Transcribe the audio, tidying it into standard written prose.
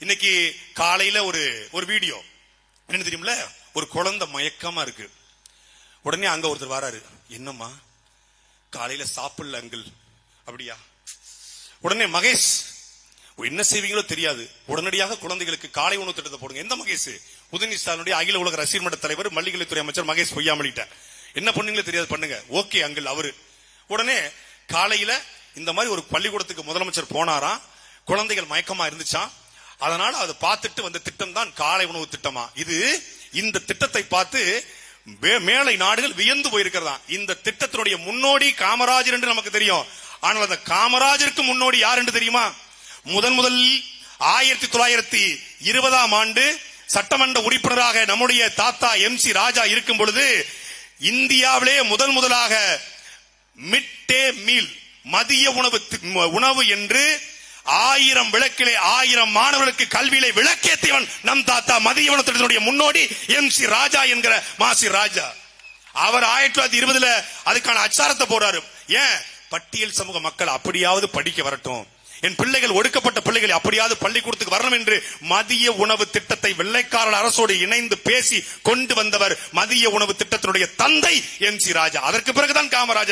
இன்னைக்கு காலையில ஒரு வீடியோ என்ன தெரியுமில்ல, ஒரு குழந்தை மயக்கமா இருக்கு. உடனே அங்க ஒருத்தர் வராரு, என்னம்மா காலையில சாப்பிடல அங்கிள், அப்படியா? உடனே மகேஷ் என்ன செய்வீங்களோ தெரியாது, உடனடியாக குழந்தைகளுக்கு காலை உணவு திட்டத்தை போடுங்க. எந்த மகேஷ்? உதயநிதி ஸ்டாலினுடைய அகில உலக ரசிகர் மன்ற தலைவர், மல்லிகலைத்துறை அமைச்சர் மகேஷ் பொய்யாமலிட்டார். என்ன பண்ணுங்களோ தெரியாது, பண்ணுங்க. ஓகே அங்கிள் அவரு. உடனே காலையில இந்த மாதிரி ஒரு பள்ளிக்கூடத்துக்கு முதலமைச்சர் போனாராம். குழந்தைகள் மயக்கமா இருந்துச்சான். அதனால அதை பார்த்துட்டு வந்த திட்டம் தான் காலை உணவு திட்டமா. இந்த திட்டத்தை பார்த்து மேலை நாடுகள் வியந்து போயிருக்கிறதா. இந்த திட்டத்தினுடைய முன்னோடி காமராஜர் என்று நமக்கு தெரியும். ஆனால் அந்த காமராஜருக்கு முன்னோடி யார் என்று தெரியுமா? முதலில் 1920ஆம் ஆண்டு சட்டமன்ற உறுப்பினராக நம்முடைய தாத்தா MC ராஜா இருக்கும் பொழுது இந்தியாவிலே முதலாக மிட் டே மீல், மதிய உணவு என்று 1000 விளக்கிலே 1000 மாணவர்களுக்கு கல்வியிலே விளக்கேற்றியவன் நம் தாத்தா. மதிய உணவு திட்டத்தினுடைய முன்னோடி MC ராஜா என்கிற மாசி ராஜா. அவர் 1920 அதுக்கான அச்சாரத்தை போறாரு. ஏன்? பட்டியல் சமூக மக்கள் அப்படியாவது படிக்க வரட்டும், என் பிள்ளைகள் ஒடுக்கப்பட்ட பிள்ளைகள் அப்படியாவது பள்ளிக்கூடத்துக்கு வரணும் என்று மதிய உணவு திட்டத்தை வெள்ளைக்காரர் அரசோடு இணைந்து பேசி கொண்டு வந்தவர் மதிய உணவு திட்டத்தினுடைய தந்தை MC ராஜா. அதற்கு பிறகுதான் காமராஜர்